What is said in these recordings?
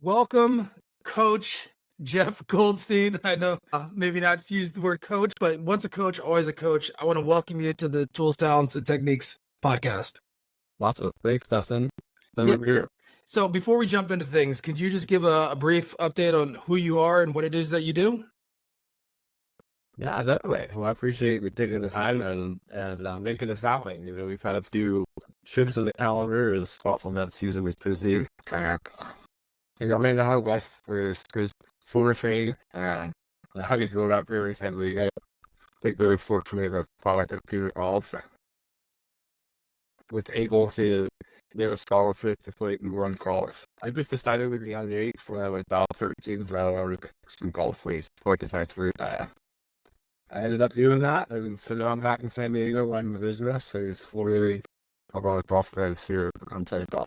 Welcome, Coach Geoff Goldstein. I know maybe not to use the word coach, but once a coach, always a coach. I want to welcome you to the Tools, Talents, and Techniques podcast. Lots of thanks, Dustin. Yeah. Here. So before we jump into things, could you just give a brief update on who you are and what it is that you do? Yeah, definitely. Well, I appreciate you taking the time and making this happen. We've had a few trips in the calendar. It's thoughtful that season was busy. I mean, how life was flourishing. How you feel about very family. I think very fortunate of product of two golf with able to get a scholarship to play and run golf. I just decided with the young age when I was about 13 that I wanted to some golf ways. I ended up doing that, and so now I'm back in San Diego running the business. So it's really about prospects here on San Diego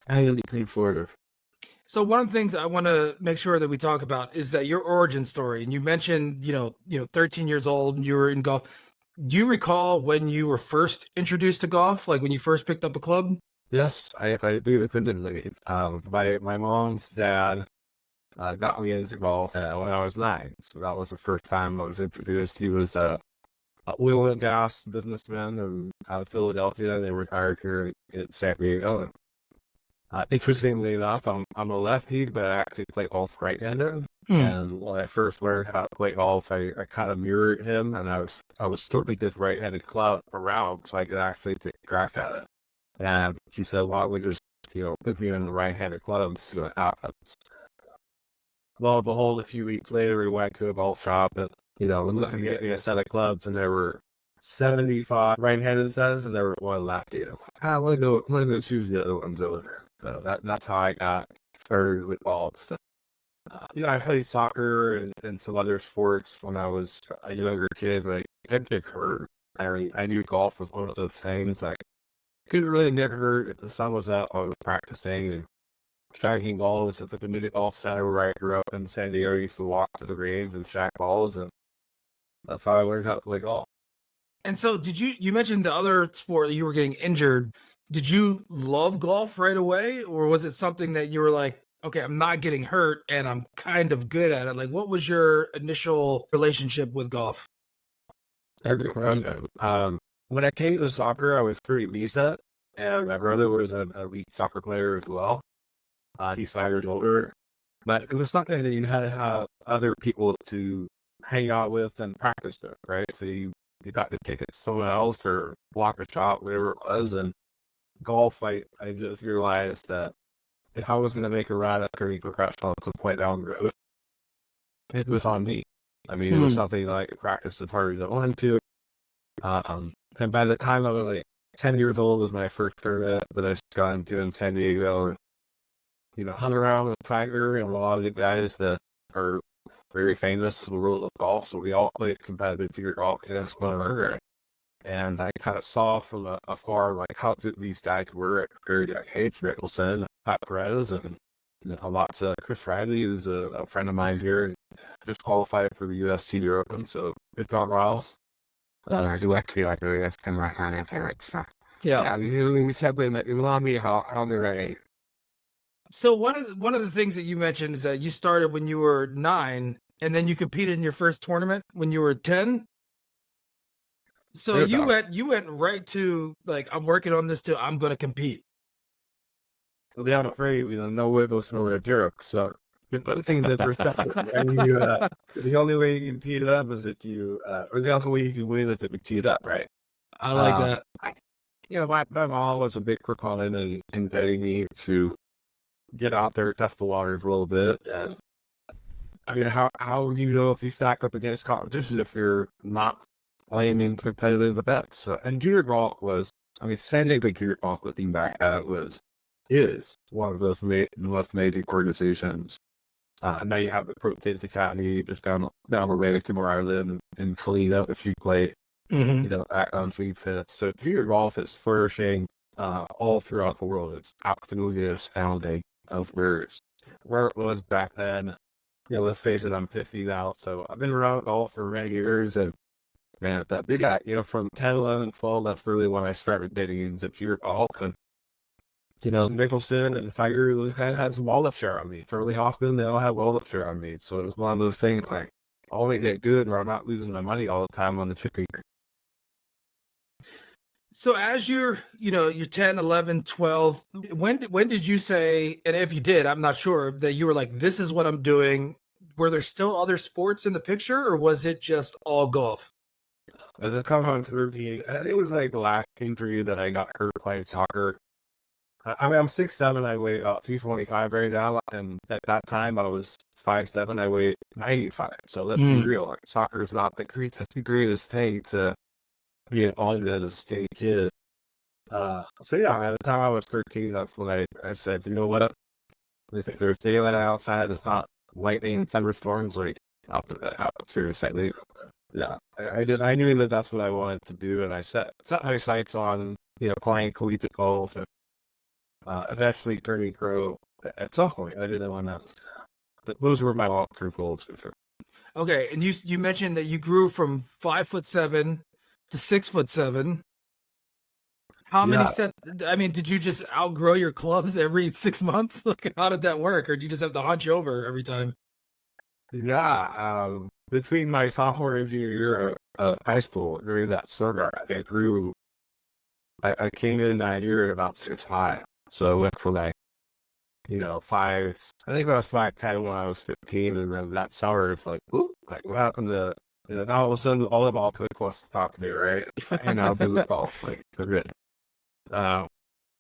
and in Florida. So one of the things I want to make sure that we talk about is that your origin story. And you mentioned, 13 years old, and you were in golf. Do you recall when you were first introduced to golf, like when you first picked up a club? Yes, I do vividly. My mom's dad got me into golf when I was 9. So that was the first time I was introduced. He was a oil and gas businessman out of Philadelphia. They retired here in San Diego. Interestingly enough, I'm a lefty, but I actually play golf right-handed. And when I first learned how to play golf, I kind of mirrored him, and I was starting this right-handed club around so I could actually take a crack at it. And he said, "Why don't we just put me in the right-handed club and see what happens?" Lo and behold, a few weeks later, we went to a golf shop and, looking at a set of clubs, and there were 75 right-handed sets, and there were one lefty. I'm gonna go choose the other ones over there. So that's how I got started with golf. I played soccer and some other sports when I was a younger kid, but I didn't get hurt. I knew golf was one of those things. I couldn't really get hurt. If the sun was out, I was practicing and striking balls at the community golf center where I grew up in San Diego. I used to walk to the greens and strike balls, and that's how I learned how to play golf. And so you mentioned the other sport that you were getting injured. Did you love golf right away? Or was it something that you were like, okay, I'm not getting hurt and I'm kind of good at it? Like, what was your initial relationship with golf? When I came to soccer, I was pretty decent, and my brother was an elite soccer player as well. He's 5 years older, but it was something that you had to have other people to hang out with and practice with, right? So you got to take it to someone else or block a shot, whatever it was. And golf, I just realized that if I was going to make a run at turning professional at some point down the road, it was on me. I mean, it was something like I practiced as hard as I wanted to. And by the time I was like 10 years old was my first tournament that I got into in San Diego. Hung around with Tiger and a lot of the guys that are very famous in the world of golf. So we all played competitive figure golf against one another. And I kind of saw from afar like how good these guys were at very young age. Mickelson, Pat Perez, and lots of Chris Riley, who's a friend of mine here, just qualified for the U.S. Senior Open. So it's on Riles. I do actually like the U.S. and right now parents. Yeah, we said it allowed me how they're at. So one of the things that you mentioned is that you started when you were 9, and then you competed in your first tournament when you were 10. So you went right to like, I'm working on this too. I'm going to compete. Well, I'm afraid no way goes nowhere jerk. So the things that perspective. And the only way you can tee it up is if you, or the only way you can win is if you tee it up, right? I like that. My mom was a big proponent in getting me to get out there, test the waters a little bit. And I mean, how do you know if you stack up against competition if you're not playing in competitive events? And junior golf was, San Diego junior golf, looking back at it, is one of those most major organizations. Now you have the Pro States Academy just down the way from where I live in Toledo. If you play, back on 3/5. So junior golf is flourishing all throughout the world. It's absolutely astounding of where it was back then. Let's face it, I'm 50 now, so I've been around golf for many years, and man, that big guy, from 10, 11, 12, that's really when I started getting into pure golf, and Mickelson and Tiger has wallet share on me. Charlie Hoffman, they all have wallet share on me. So it was one of those things like, I'll make that good where I'm not losing my money all the time on the chipping. So as you're 10, 11, 12, when did you say, and if you did, I'm not sure, that you were like, this is what I'm doing? Were there still other sports in the picture, or was it just all golf? As I come home to me, it was like the last injury that I got hurt playing soccer. I mean, I'm 6'7", I weigh about 225 right now, and at that time I was 5'7", I weighed 95. So let's be Mm. real, like soccer is not the greatest thing to be on as a state kid. So yeah, at the time I was 13, that's when I said, you know what? If there's daylight outside, it's not lightning and thunderstorms, like out seriously. Yeah, I did. I knew that that's what I wanted to do, and I set my sights on playing collegiate golf and eventually turning pro at some point. I didn't want to. Those were my long-term goals. For sure. Okay, and you mentioned that you grew from 5'7" to 6'7". How many Yeah, set? I mean, did you just outgrow your clubs every 6 months? Like, how did that work, or do you just have to hunch over every time? yeah. Between my sophomore and junior year of high school, during that summer, I grew. I came in that year at about 6'5", so I went from like 5. I think I was 5'10" when I was 15, and then that summer it's like, whoop, like what happened to? Now all of a sudden, all the ball coach wants to talk to me, right? And I'll do the golf, like good. Uh,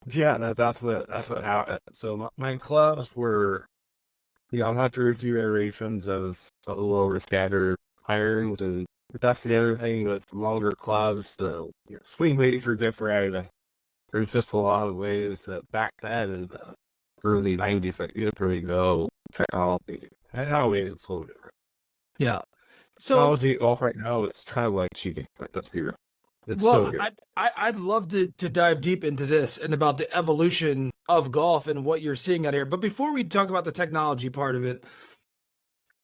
yeah, that's what happened. So my clubs were, I'm not through a few iterations of a little over scattered irons, and that's the other thing with longer clubs. The swing weights are different. There's just a lot of ways that back then in the early 90s that you didn't really know technology. And nowadays it's a little different. Yeah. So, Technology off right now, it's kind of like cheating. Like, let's be real. It's so well, good. I'd love to dive deep into this and about the evolution of golf and what you're seeing out here. But before we talk about the technology part of it,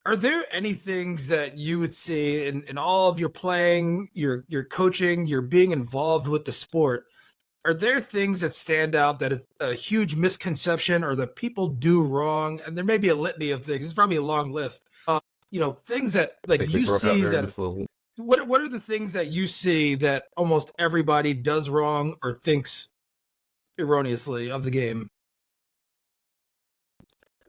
are there any things that you would see in all of your playing, your coaching, your being involved with the sport? Are there things that stand out that is a huge misconception or that people do wrong? And there may be a litany of things. It's probably a long list. Things that I like think we you broke out see there that just a little. what are the things that you see that almost everybody does wrong or thinks erroneously of the game?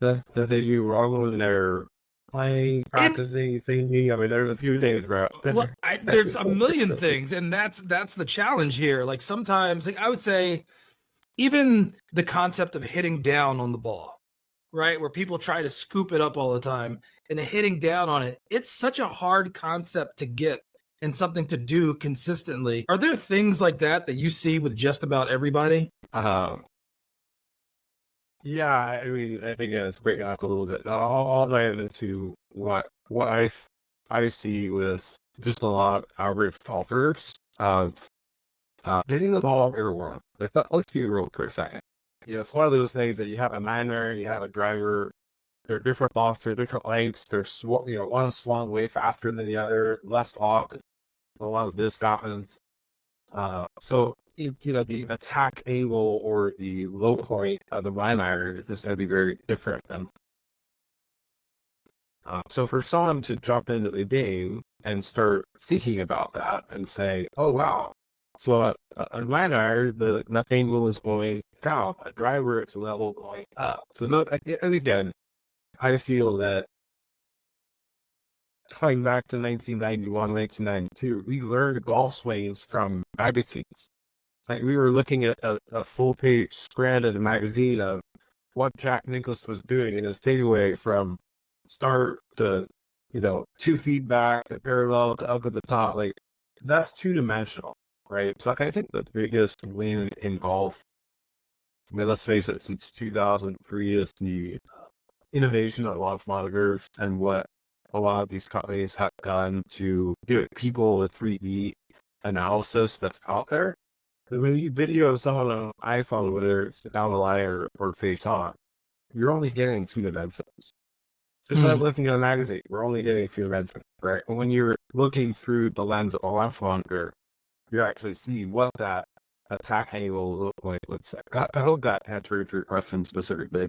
That they do wrong when they're playing, And practicing, thinking. I mean, there's a few things, bro. well, there's a million things, and that's the challenge here. Like sometimes, like I would say, even the concept of hitting down on the ball, right? Where people try to scoop it up all the time and hitting down on it. It's such a hard concept to get and something to do consistently. Are there things like that that you see with just about everybody? uh, yeah, I mean, I think it's breaking up a little bit. I'll dive into what I see with just a lot of average golfers. Hitting the ball everywhere. Let's be real for a second. It's one of those things that you have a miner, you have a driver. They're different balls, they're different lengths. One swung way faster than the other, less off. A lot of this happens. So the attack angle or the low point of the miner is going to be very different. So for someone to jump into the game and start thinking about that and say, oh wow, so a miner, the angle is going down. A driver, it's a level going up. So and again, I feel that coming back to 1991, 1992, we learned golf swings from magazines. Like we were looking at a full-page spread of the magazine of what Jack Nicklaus was doing in his takeaway from start to, 2 feet back, to parallel to up at the top. Like that's two-dimensional, right? So I think the biggest win in golf, I mean, let's face it, since 2003 is the innovation of launch monitors and what a lot of these companies have done to give people a 3D analysis that's out there. When you videos on an iPhone, whether it's down the line or face on, you're only getting 2 dimensions. Just like Hmm. looking at a magazine, we're only getting 2 dimensions, right? When you're looking through the lens of a launch monitor, you actually see what that attack angle look like? Let's say. I hope that answers your question specifically.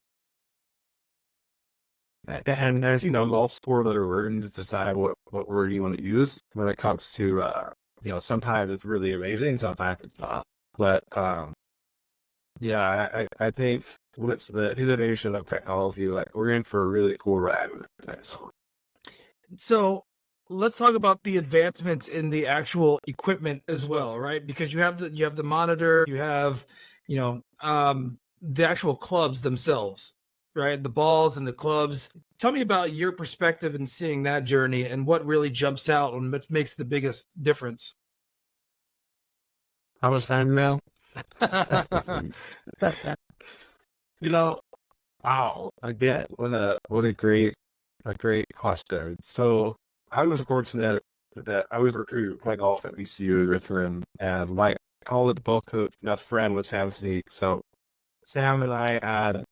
And as you know, most four letter words decide what word you want to use when it comes to, sometimes it's really amazing, sometimes it's not. But, yeah, I think with the innovation of technology, like we're in for a really cool ride with this. So let's talk about the advancements in the actual equipment as well, right? Because you have the monitor, you have, the actual clubs themselves, right? The balls and the clubs. Tell me about your perspective in seeing that journey and what really jumps out and what makes the biggest difference. How much time now? You know, wow, again, what a great question. So I was fortunate that I was recruited quite often at ECU with him, and my college ball coach best friend was Sam Sneak. So Sam and I had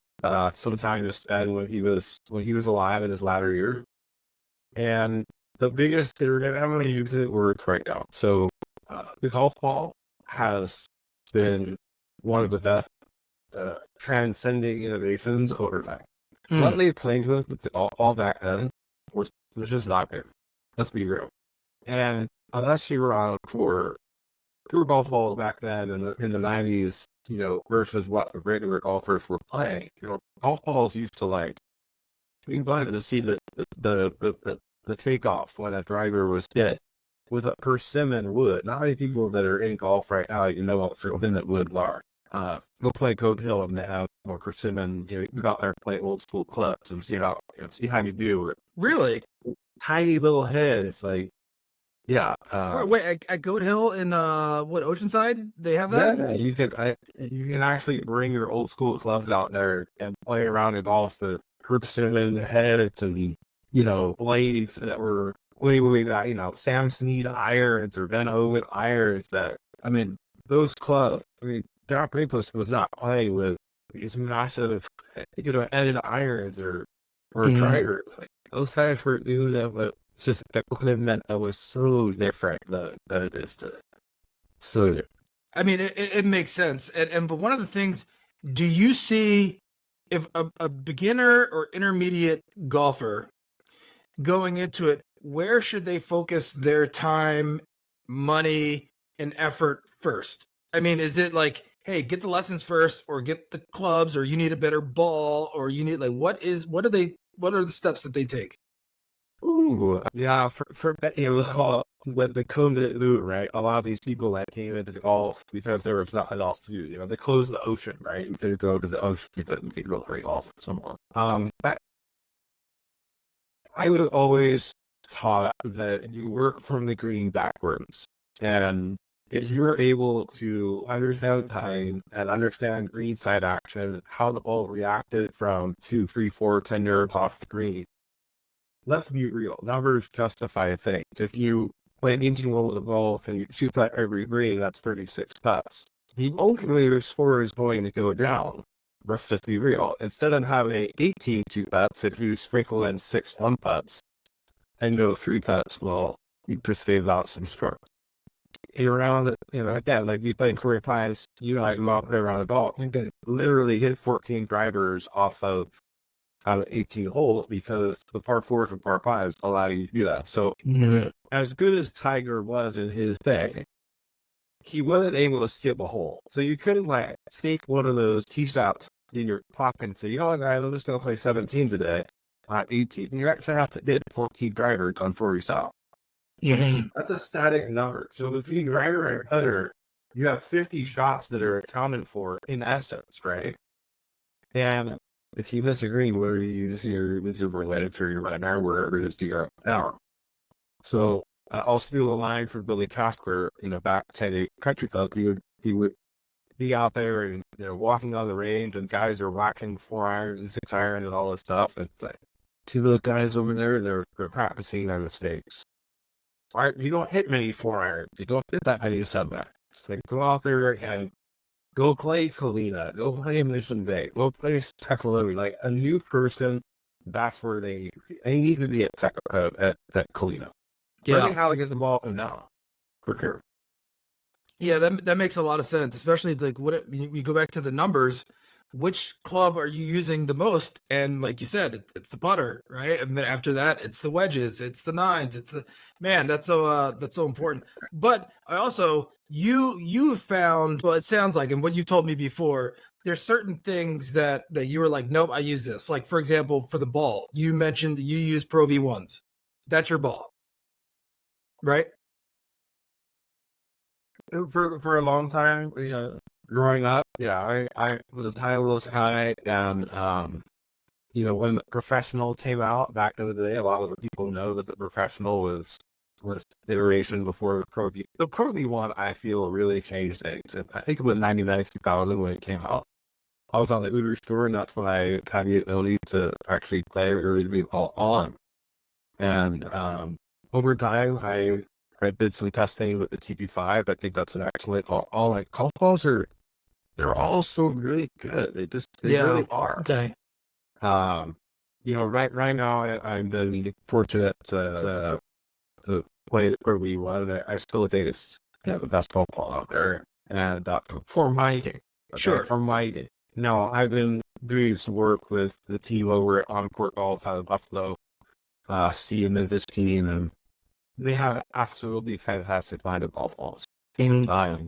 some time to spend when he was alive in his latter years. And the biggest thing, and I'm going to use it words right now. So the golf ball has been one of the best transcending innovations over time. What they played with all back then was just not good. Let's be real. And unless you were on tour golf balls back then in the 90s, versus what the regular golfers were playing, golf balls used to like, we wanted to see the takeoff when a driver was hit with a persimmon wood. Not many people that are in golf right now, what persimmon wood are. Go play Coat Hill and have more persimmon. You go out there and play old school clubs and see how you do. Really? Tiny little head. It's like, yeah. Wait, at Goat Hill in Oceanside, they have that? Yeah, you can actually bring your old school clubs out there and play around in golf with persimmon heads and blades that were way back. Sam Snead irons or Ben Owen irons. Those clubs. Doc Rapus was not playing with these massive, ended irons or drivers. Like, those guys were doing that, but it's just the equipment that was so different than it is today. So different. I mean, it makes sense. But one of the things, do you see if a beginner or intermediate golfer going into it, where should they focus their time, money, and effort first? I mean, is it like, hey, get the lessons first, or get the clubs, or you need a better ball, or you need what are the steps that they take? Ooh, yeah, for with the COVID loot, right? A lot of these people that came into golf because there was nothing else to do. They closed the ocean, right? You could go to the ocean, you couldn't go play golf with someone. But I would always taught that you work from the green backwards, and if you're able to understand time and understand green side action, how the ball reacted from 2, 3, 4, 10 yards off the green. Let's be real. Numbers justify things. If you play 18 holes of golf and you shoot that every green, that's 36 putts. The ultimately your score is going to go down. Let's just be real. Instead of having 18 2-putts, if you sprinkle in 6 1-putts and go 3 putts, well, you just phase out some strokes. Around it, again, like you play career pies, you like walk around the ball. You can literally hit 14 drivers off of 18 holes because the par 4s and par 5s allow you to do that. So, as good as Tiger was in his day, he wasn't able to skip a hole. So you couldn't take one of those tee shots in your pocket and say, guys, I'm just going to play 17 today, not 18. And you actually have to hit 14 drivers on 40 shots. That's a static number. So between driver and putter, you have 50 shots that are accounted for in essence, right? And if you disagree, whether you use your related to your right arm, wherever it is to your arm. So I'll steal a line from Billy Casper, back to the country club. He would be out there and walking on the range, and guys are whacking 4 irons and 6 irons and all this stuff. And to those guys over there, they're practicing their mistakes. All right, you don't hit many 4 irons. You don't hit that many 7 irons. Like, go out there and go play Kalina. Go play Mission Bay. Go play Tekalori. Like a new person, that's where they need to be at Kalina. Yeah. Learning how to get the ball now, for sure. Yeah, that makes a lot of sense, especially like you go back to the numbers. Which club are you using the most? And like you said, it's the putter, right? And then after that, it's the wedges, it's the nines, it's the man. That's so important. But I also you found well, it sounds like, and what you told me before, there's certain things that you were like, nope, I use this. Like for example, for the ball, you mentioned you use Pro V1s. That's your ball, right? For a long time, growing up, I was a Titleist guy, and when the professional came out back in the day, a lot of the people know that the professional was the iteration before the Pro V. The Pro V1, I feel, really changed things. And I think it was 99, 2000 when it came out. I was on the Uber store, and that's when I had the ability to actually play really, really all on. And over time, I did some testing with the TP5. I think that's an excellent. All like golf balls they're all so really good. They Yeah. really are. Okay. Um, right now I'm been fortunate to play where we won. I still think it's the best golf ball out there, and for my game, okay, Sure. for my game. Now I've been doing some work with the team over at Encore Golf out of Buffalo, Steve and his team, and they have absolutely fantastic line of golf balls.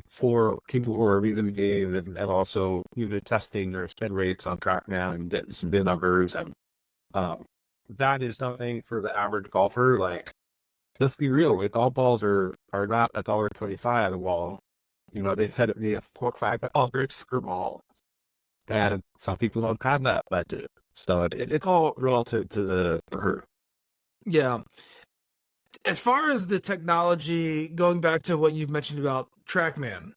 For people who are reading the game and also testing their spin rates on TrackMan and getting some bid numbers, and that is something for the average golfer. Like, let's be real, like, golf balls are not $1.25 a ball. They said it be a $4 or $5 per ball, and some people don't have that budget. So it's all relative to the hurt. Yeah. As far as the technology, going back to what you mentioned about TrackMan,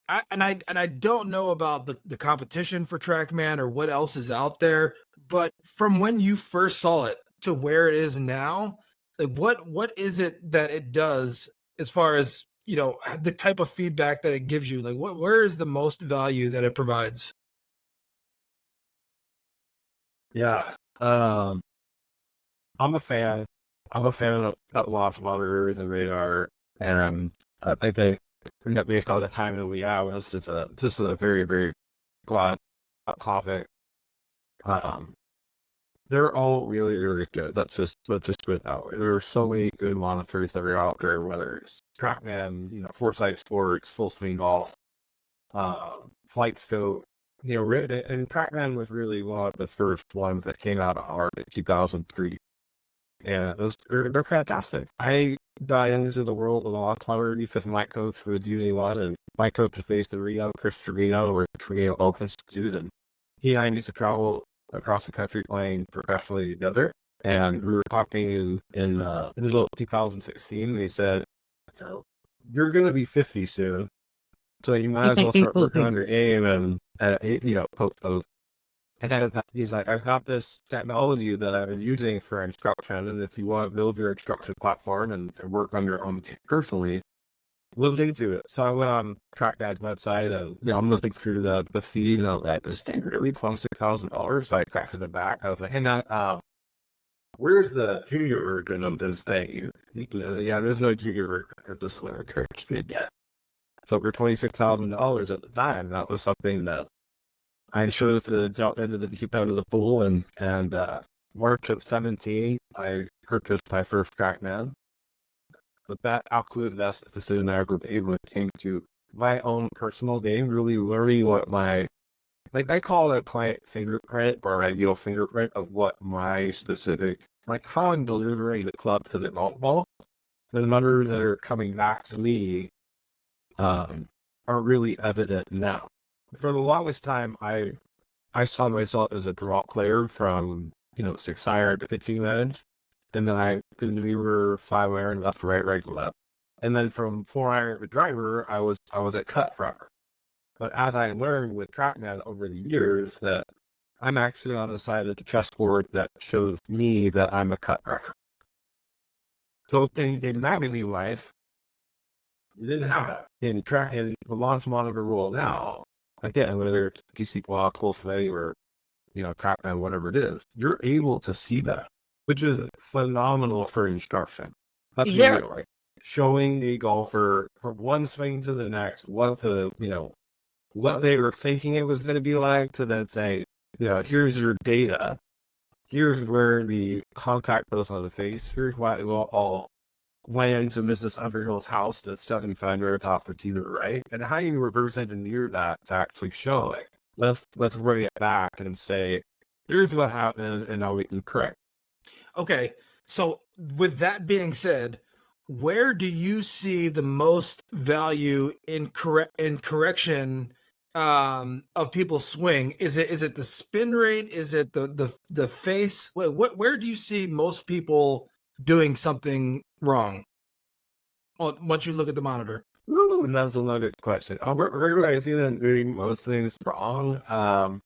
I don't know about the competition for TrackMan or what else is out there, but from when you first saw it to where it is now, like what is it that it does as far as the type of feedback that it gives you? Like where is the most value that it provides? Yeah. I'm a fan. I'm a fan of launch monitors and radar, and I think based on the time that we have, it's just a very, very broad topic. Um, they're all really, really good. Let's just put it that way. There are so many good monitors that are out there, whether it's TrackMan, Foresight Sports, Full Swing Golf, Flight Scope. And TrackMan was really one of the first ones that came out of art in 2003. Yeah, they're fantastic. I got into the world a lot clever because my coach was using one, and my coach is based in Rio, Chris Torino, or Torino Open student. He and I used to travel across the country playing professionally together, and we were talking in the middle of 2016, and he said, "You're going to be 50 soon, so you might as well start working on your game and post." And then he's like, I've got this technology that I've been using for instruction, and if you want to build your instruction platform and work on your own personally, look into it. So I went on TrackMan's website, and I'm looking through the feed, and that the standard at least $26,000. So I texted it back. I was like, hey, man, where's the junior version of this thing? Yeah, there's no junior version of this lyric yet. So for $26,000 at the time, that was something that I chose to jump into the deep end of the pool, and March of 17, I purchased my first TrackMan. But that absolute best decision I ever made when it came to my own personal game, really learning what I call it a client fingerprint or ideal fingerprint of what my specific, how I'm delivering the club to the golf ball. The numbers that are coming back to me are really evident now. For the longest time, I saw myself as a draw player from 6 iron to 15 irons, and then we were 5 iron left, right, left, and then from 4 iron to driver, I was a cut runner. But as I learned with TrackMan over the years, that I'm actually on the side of the chessboard that shows me that I'm a cut runner. So in magazine life, you didn't have that in the launch monitor rule now. Again, whether it's PC block, full play, or TrackMan, whatever it is, you're able to see that, which is phenomenal for instruction. Let's be Yeah, real, right? showing the golfer from one swing to the next what they were thinking it was going to be like, to then say, here's your data. Here's where the contact goes on the face. Here's why it will all went into Mrs. Underhill's house that's 7 top to the right. And how you reverse engineer that to actually show it. Let's bring it back and say, here's what happened, and now we can correct. Okay, so with that being said, where do you see the most value in correction of people's swing? Is it the spin rate? Is it the face? Where do you see most people doing something wrong? Once you look at the monitor. Ooh, and that's a loaded question. Where do I see them doing most things wrong?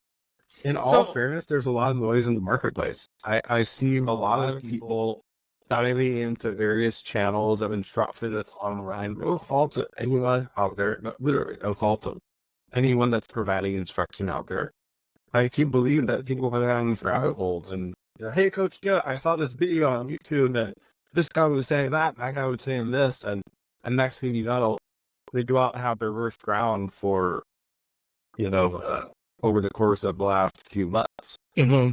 In all fairness, there's a lot of noise in the marketplace. I see a lot of people diving into various channels of instruction that's online. No fault of anyone out there, literally no fault of anyone that's providing instruction out there. I keep believing that people go down these rabbit holes and, hey, Coach Jeff, I saw this video on YouTube that this guy was saying that guy was saying this, and next thing you know, they go out and have their worst round for, over the course of the last few months. Mm-hmm.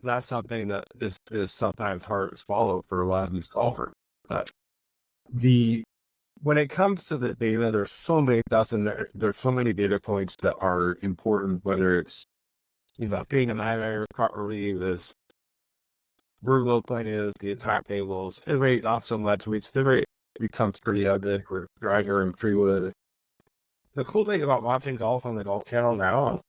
That's something that is sometimes hard to swallow for a lot of these golfers. But when it comes to the data, there's so many, Dustin, there's so many data points that are important, whether it's, getting an eye properly, this where low point is, the attack tables, spin rate, not so much. Spin rate becomes pretty ugly with Driver and Freewood. The cool thing about watching golf on the Golf Channel now,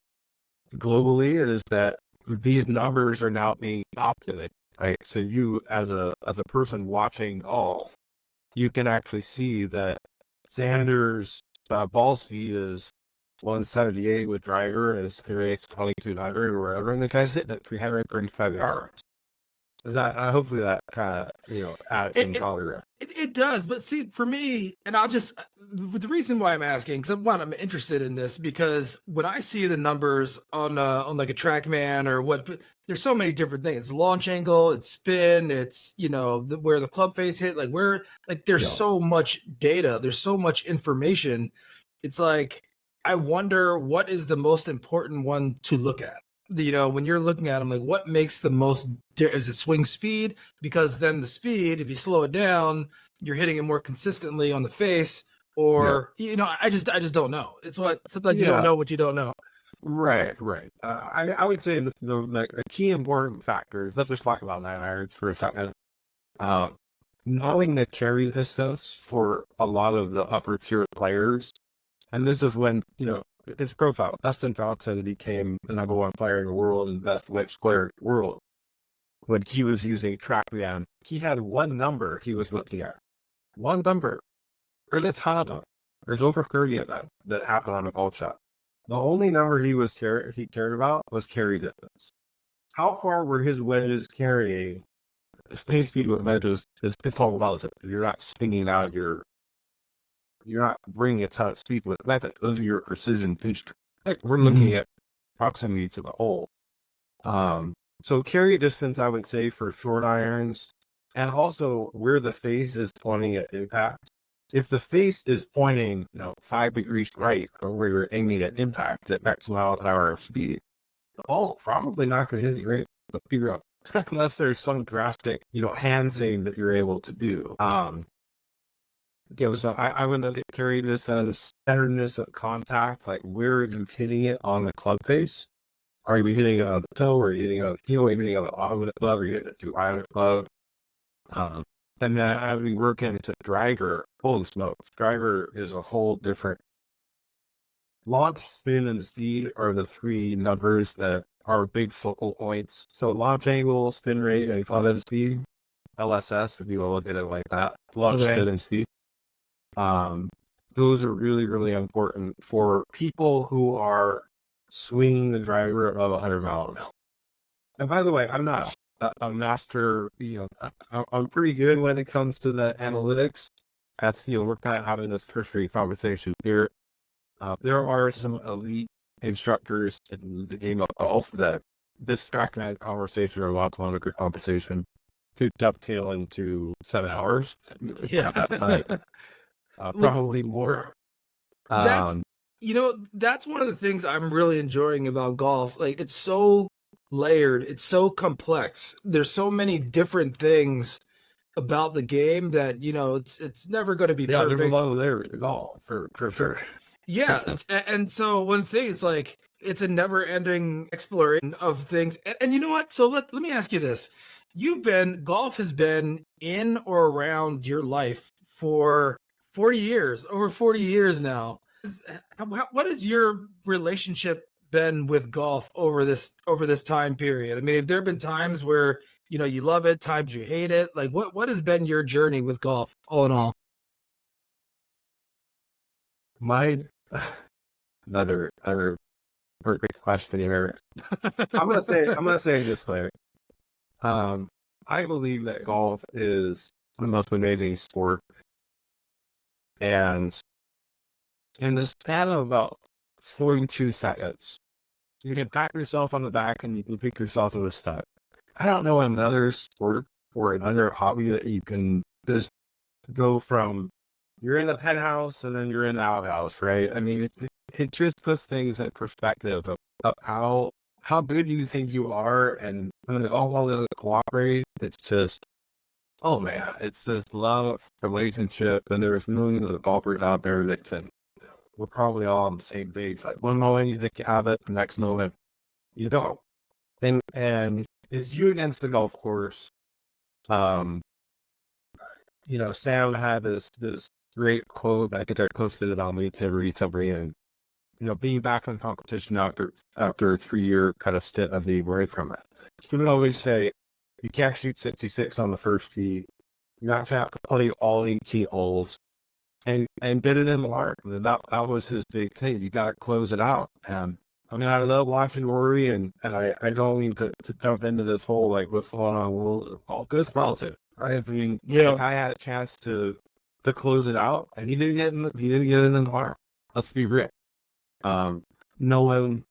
globally, is that these numbers are now being adopted. Right? So you, as a person watching golf, you can actually see that Xander's ball speed is 178 with Driver, and his spin rate's 22.9 or wherever, and the guy's hitting at 335 yards. Hopefully that kind of, adds some color. It does, but see, for me, and the reason why I'm asking, because I'm interested in this, because when I see the numbers on like a TrackMan or what, there's so many different things. It's launch angle, it's spin, it's where the club face hit, there's so much data, there's so much information. It's like, I wonder what is the most important one to look at. When you're looking at them, like, what makes the most, is it swing speed? Because then the speed, if you slow it down, you're hitting it more consistently on the face, or, I just don't know. It's sometimes you don't know what you don't know. Right. I would say the key important factors, let's just talk about 9-irons for a second. Knowing the carry distance for a lot of the upper tier players, and this is when, his profile, Dustin Sutton became the #1 player in the world and best wedge player in the world. When he was using TrackMan, he had one number he was looking at. One number. There's a ton of them. There's over 30 of them that happen on a golf shot. The only number he cared about was carry distance. How far were his wedges carrying? The spin speed with wedges is pitfall relative. You're not spinning out of you're not bringing a ton of speed with method. Those are your precision pitch. We're looking at proximity to the hole. So carry distance, I would say, for short irons, and also where the face is pointing at impact. If the face is pointing, 5 degrees right, or where you're aiming at impact at max mile an hour of speed, the ball's probably not going to hit you right the figure out, unless there's some drastic, hand save that you're able to do. So I would look at carry this as centeredness of contact, like where are you hitting it on the club face? Are you hitting it on the toe, or are you hitting it on the heel, are you hitting it on the bottom of the club, or are you hitting it too high on the club? And then as we work into Driver, holy smokes, Driver is a whole different. Launch, spin, and speed are the three numbers that are big focal points. So launch angle, spin rate, and club head speed, LSS, if you will look at it like that. Launch, spin, and speed. Those are really, really important for people who are swinging the driver above 100 miles an hour. And by the way, I'm not a master, I'm pretty good when it comes to the analytics. That's, we're kind of having this cursory conversation here. There are some elite instructors in the game of golf that this TrackMan conversation or a lot longer conversation. to dovetail into 7 hours. Yeah. Well, Probably more. that's, Um, that's one of the things I'm really enjoying about golf. Like, it's so layered, it's so complex. There's so many different things about the game that, it's never going to be yeah, there's a perfect. lot of there at all for sure. Yeah, and so one thing, it's like it's a never-ending exploration of things. And you know what? So let me ask you this: golf has been in or around your life for 40 years, over 40 years now. What has your relationship been with golf over this time period? I mean, have there been times where you love it, times you hate it? Like, what has been your journey with golf, all in all? My another perfect question here. I'm gonna say it this way. Um, I believe that golf is the most amazing sport, and in the span of about 42 seconds, you can pat yourself on the back and you can pick yourself in the step. I don't know another sport or another hobby that you can just go from you're in the penthouse and then you're in the outhouse, right? I mean, it just puts things in perspective of how good you think you are, and when it all doesn't cooperate, it's just, oh man, it's this love relationship, and there's millions of golfers out there that can, we're probably all on the same page. Like one moment you think you have it, the next moment you don't. And it's you against the golf course. Um, Sam had this great quote. I think I posted it on LinkedIn recently, and being back in competition after a 3-year kind of stint of being away from it. He would always say, you can't shoot 66 on the first tee. You have to play all 18 holes and get it in the mark. And that was his big thing. You got to close it out. And I mean, I love watching Rory, and I don't mean to jump into this whole like what's going on world. All good relative, right? I mean, Yeah. like, I had a chance to close it out, and he didn't get it in the mark. Let's be real. No one,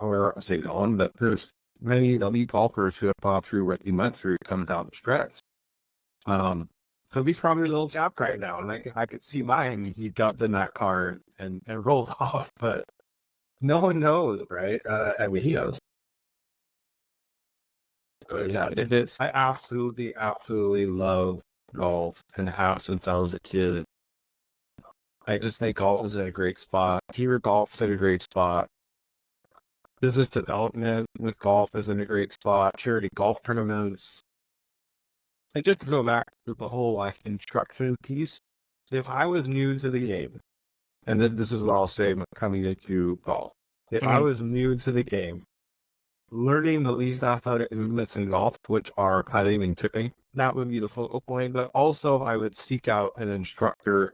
or I say no one, but there's many elite golfers who have gone through what he went through coming down the stretch. So he's probably a little jacked right now, and I could see mine. He jumped in that car and rolled off, but no one knows, right? I mean, he knows. But yeah, it is. I absolutely love golf and have since I was a kid. I just think golf is a great spot. Tier golf is a great spot. Business development with golf is in a great spot. Charity golf tournaments. And just to go back to the whole like instruction piece, if I was new to the game, and then this is what I'll say coming into golf, if I was new to the game, learning the least athletic movements in golf, which are putting and tipping, that would be the focal point. But also, I would seek out an instructor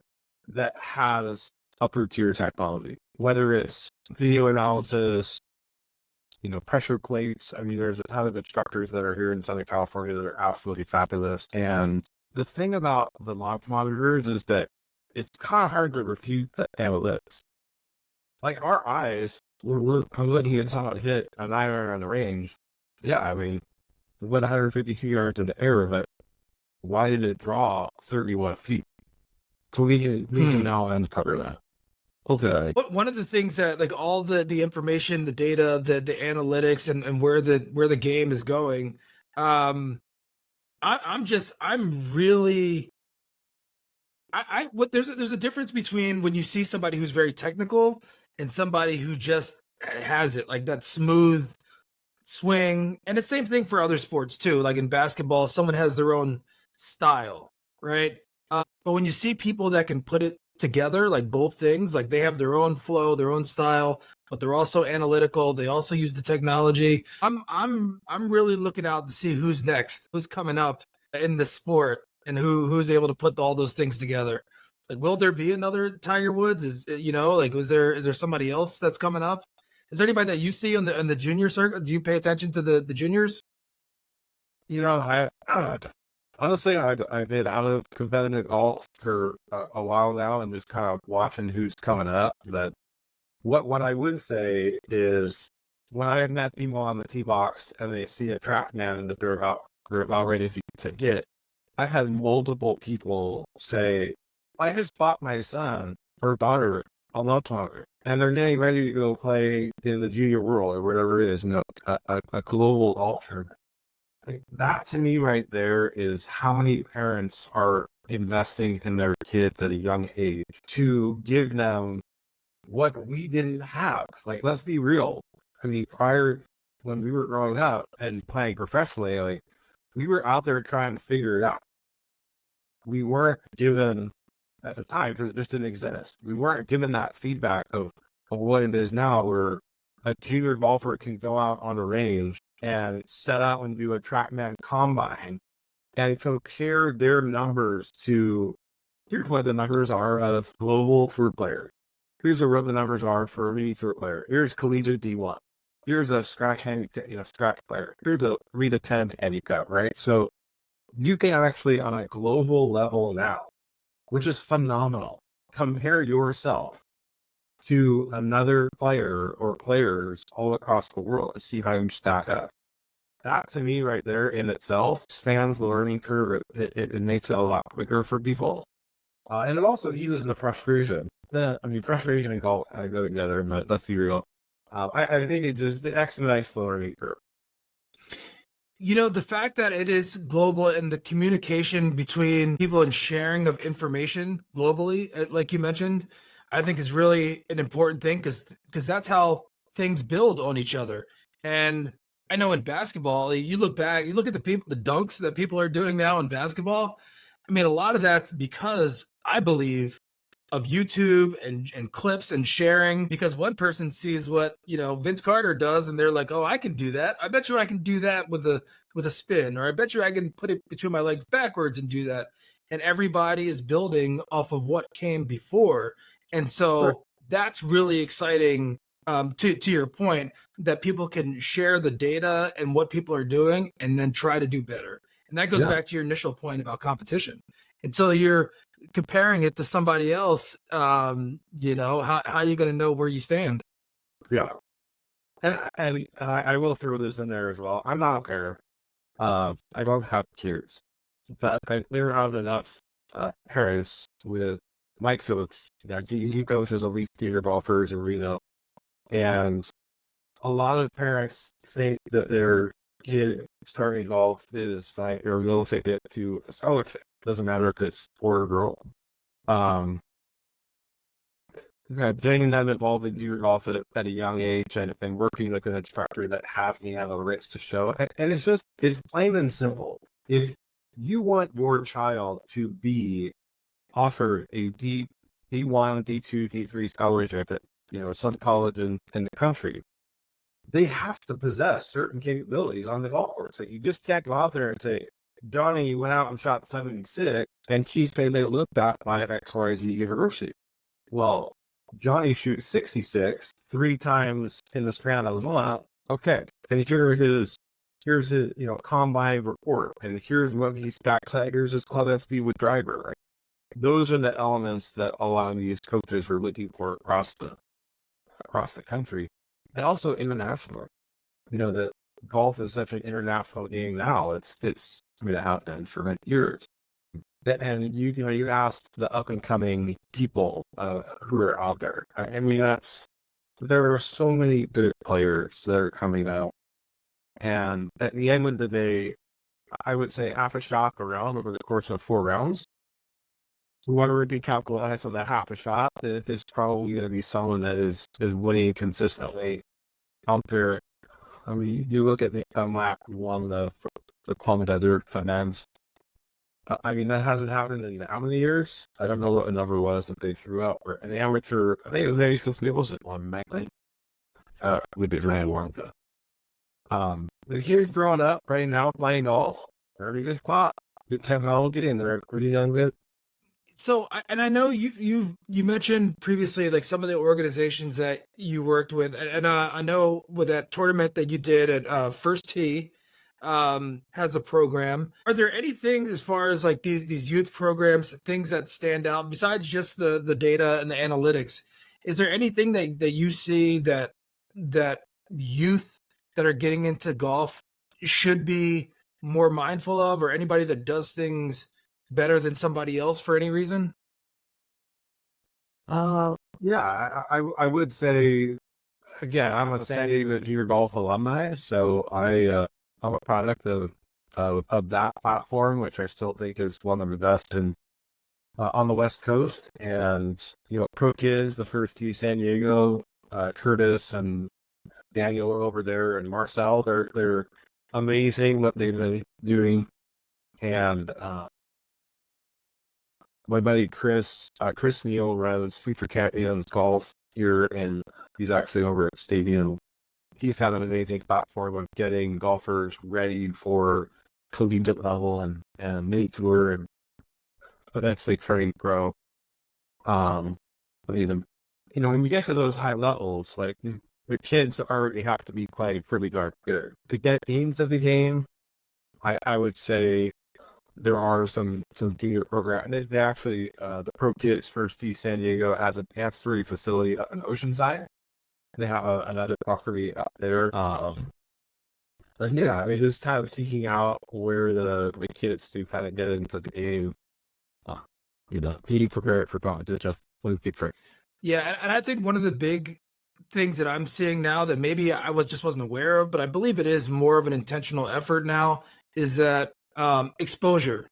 that has upper tier technology, whether it's video analysis, pressure plates. I mean, there's a ton of instructors that are here in Southern California that are absolutely fabulous. And the thing about the launch monitors is that it's kind of hard to refute the analytics. Like our eyes, we're looking at someone hit an iron on the range. Yeah, I mean, it went 150 yards in the air, but why did it draw 31 feet? So we can now uncover that. Okay. One of the things that, like, all the information, the data, the analytics, and where the game is going, I'm really, what there's a difference between when you see somebody who's very technical and somebody who just has it, like that smooth swing. And the same thing for other sports too. Like in basketball, someone has their own style, right? But when you see people that can put it together, like both things, like they have their own flow, their own style, but they're also analytical. They also use the technology. I'm really looking out to see who's next, who's coming up in the sport, and who's able to put all those things together. Like, will there be another Tiger Woods? Like, is there somebody else that's coming up? Is there anybody that you see on the junior circuit? Do you pay attention to the juniors? I honestly, I've been out of competitive golf for a while now, and just kind of watching who's coming up. But what I would say is, when I met people on the tee box and they see a track man that they're about ready to to get. I had multiple people say, I just bought my son or daughter a love tournament, and they're getting ready to go play in the junior world or whatever it is, a global golf tournament. Like, that to me right there is how many parents are investing in their kids at a young age to give them what we didn't have. Like, let's be real. I mean, prior when we were growing up and playing professionally, like, we were out there trying to figure it out. We weren't given at the time because it just didn't exist. We weren't given that feedback of what it is now, where a junior golfer can go out on the range and set out and do a TrackMan combine and compare their numbers to, here's what the numbers are of global tour players. Here's what the numbers are for a mini tour player. Here's collegiate D1. Here's a scratch player. Here's a 3 to 10 handicap, right? So you can actually, on a global level now, which is phenomenal, compare yourself to another player or players all across the world to see how you stack up. That to me right there in itself spans the learning curve. It makes it a lot quicker for people. And it also eases the frustration. Frustration and golf go together, but let's be real. I think it expedites the learning curve. You know, the fact that it is global and the communication between people and sharing of information globally, like you mentioned, I think is really an important thing because that's how things build on each other. And I know in basketball, you look back, you look at the dunks that people are doing now in basketball. I mean, a lot of that's because I believe of YouTube and clips and sharing, because one person sees what, you know, Vince Carter does and they're like, oh, I can do that. I bet you I can do that with a spin, or I bet you I can put it between my legs backwards and do that. And everybody is building off of what came before. And so that's really exciting, to your point, that people can share the data and what people are doing and then try to do better. And that goes back to your initial point about competition. Until you're comparing it to somebody else, you know, how are you going to know where you stand? Yeah. And I will throw this in there as well. I'm not a player. I don't have kids, but there aren't enough parents with Mike Phillips. He coaches elite theater golfers in Reno, and a lot of parents think that their kid starting golf is like or will take it to a scholarship. Doesn't matter if it's boy or girl. Getting them involved in junior golf at a young age and working with an instructor that has the analytics to show. And it's plain and simple. If you want your child to be offered a D1, D2, D3 scholarship at, you know, some college in the country, they have to possess certain capabilities on the golf course. Like, you just can't go out there and say, Johnny went out and shot 76 and he's going to look back by XYZ University. Well, Johnny shoots 66 3 times in the span of a month. Okay, and here's his combine report, and here's what he's back. Here's his club SP with driver. Right, those are the elements that a lot of these coaches are looking for across the country, and also international. You know that golf is such an international game now. It's it has been for many years. And you asked the up and coming people who are out there. I mean, there are so many good players that are coming out, and at the end of the day, I would say half a shot around over the course of 4 rounds. Whoever can capitalize on that half a shot is probably going to be someone that is winning consistently out there. I mean, you look at the Mac won the Common Desert Finance. I mean, that hasn't happened in how many years? I don't know what the number was that they threw out. Or an amateur, I think they used to was it one night. With the Grand Wonka. The kids growing up right now playing golf, very good spot. Good technology, and they're pretty young good. So, I know you mentioned previously like some of the organizations that you worked with, and I know with that tournament that you did at First Tee, has a program. Are there anything as far as like these youth programs, things that stand out besides just the data and the analytics? Is there anything that you see that youth that are getting into golf should be more mindful of, or anybody that does things better than somebody else for any reason? Yeah, I would say, again, I'm a San Diego Junior Golf alumni, so I'm a product of that platform, which I still think is one of the best on the West Coast. And Pro Kids, the first few San Diego, Curtis and Daniel are over there, and Marcel, they're amazing what they've been doing. And my buddy Chris Neal runs Future Champions Golf here, and he's actually over at Stadium. He's had an amazing platform of getting golfers ready for collegiate level and mini tour and eventually training pro. But even, when you get to those high levels, like the kids already have to be playing pretty darn good. To get into the game, I would say there are some junior programs. They actually, the Pro Kids First Tee San Diego has an F3 facility up in Oceanside. They have another property up there. But yeah, I mean, just kind of seeking out where the kids do kind of get into the game. Uh, being prepared for competition. Yeah, and I think one of the big things that I'm seeing now that maybe I wasn't aware of, but I believe it is more of an intentional effort now, is that exposure.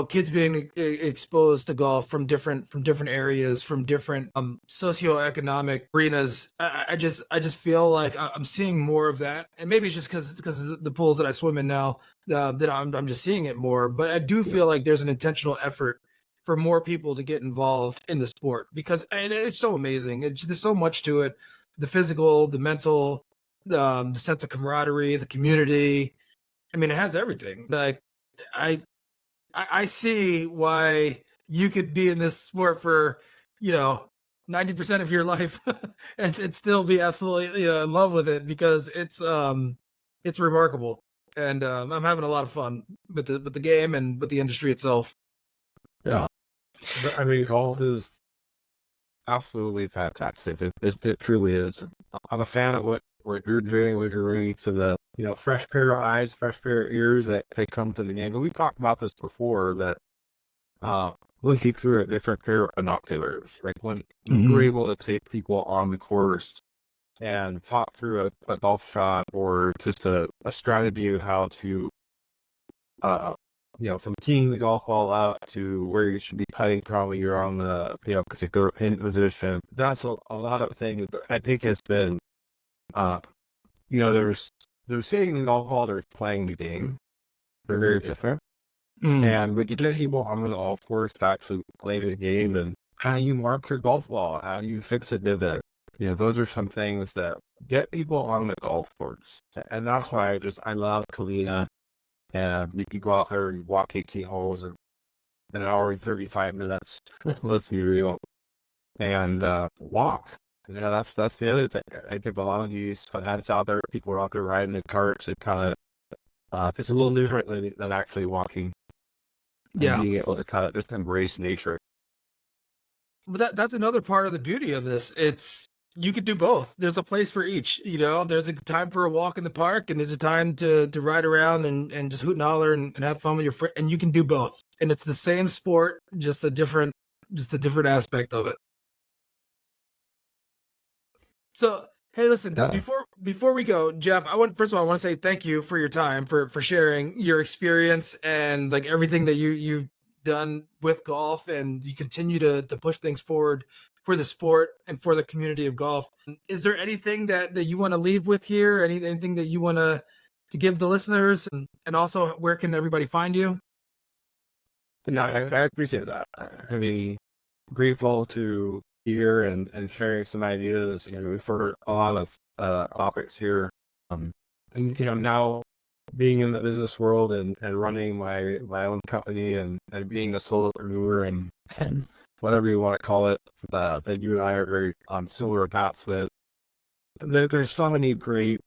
Kids being exposed to golf from different areas, from different socioeconomic arenas. I just feel like I'm seeing more of that, and maybe it's just because of the pools that I swim in now, that I'm just seeing it more. But I do feel like there's an intentional effort for more people to get involved in the sport, because and it's so amazing. There's so much to it: the physical, the mental, the sense of camaraderie, the community. I mean, it has everything. Like I I see why you could be in this sport for, you know, 90% of your life and still be absolutely, in love with it, because it's remarkable. And I'm having a lot of fun with the game and with the industry itself. Yeah, but, I mean, golf is absolutely fantastic. It truly is. I'm a fan of what you're doing, what you're bringing to the, fresh pair of eyes, fresh pair of ears that they come to the game. And we talked about this before, that looking through a different pair of binoculars, like when you're Mhm. able to take people on the course and talk through a golf shot or just a strategy of how to, uh, from teeing the golf ball out to where you should be putting, probably you're on the, particular pin position. That's a lot of things that I think has been, uh, there's hitting the golf ball, there's playing the game. They're very different. Mm. And we get people on the golf course to actually play the game, and how do you mark your golf ball? How do you fix a divot? Those are some things that get people on the golf course. And that's why I love Kalina. And you can go out there and walk 18 holes in an hour and 35 minutes. Let's be real. And walk. That's the other thing. I think a lot of these fanatics out there, people are out there riding in carts. It kind of, it's a little different than actually walking and Yeah. being able to kind of just embrace nature. But that's another part of the beauty of this. It's You could do both. There's a place for each. There's a time for a walk in the park, and there's a time to ride around and just hoot and holler and have fun with your friend. And you can do both. And it's the same sport, just a different aspect of it. So, hey, listen, Yeah. before we go, Geoff, first of all, I want to say thank you for your time, for sharing your experience and like everything that you've done with golf, and you continue to push things forward for the sport and for the community of golf. Is there anything that you want to leave with here? Anything that you want to give the listeners, and also where can everybody find you? No, I appreciate that. I mean, grateful to hear and sharing some ideas. We've heard a lot of topics here. And now being in the business world and running my own company and being a solopreneur and whatever you want to call it, that you and I are very similar paths with. There's so many great,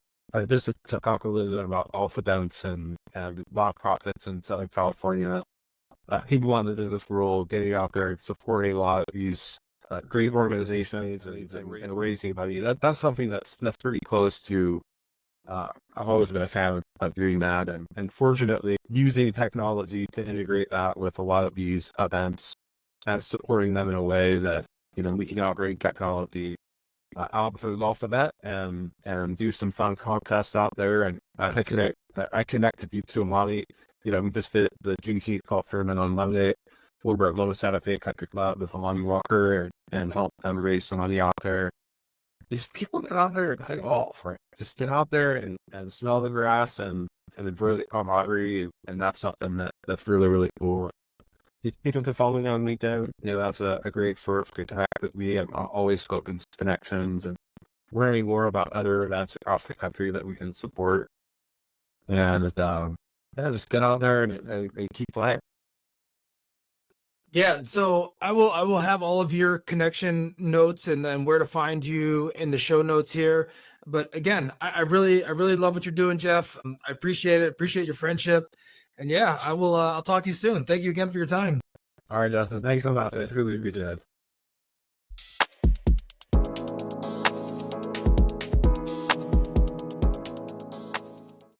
just to talk a little bit about golf events and nonprofits in Southern California. People in the business world getting out there and supporting a lot of these great organizations and raising money. That's something that's pretty close to I've always been a fan of doing that, and fortunately using technology to integrate that with a lot of these events and supporting them in a way that, we can operate technology out off of that and do some fun contests out there. And I connected you to a lot of, we just did the Juneteenth golf tournament on Monday over at Lotus Santa Fe Country Club with Alani Walker and help them raise some money out there. These people get out there and play golf, right? Just get out there and smell the grass and enjoy the camaraderie, and that's something that's really, really cool. You can follow me on LinkedIn. That's a great source to connect with me. I'm always open to connections and learning more about other events across the country that we can support. And yeah, just get out there and keep playing. Yeah, so I will have all of your connection notes and then where to find you in the show notes here. But again, I really love what you're doing, Geoff. I appreciate it. Appreciate your friendship. And yeah, I'll talk to you soon. Thank you again for your time. All right, Justin. Thanks so much. It really, really did.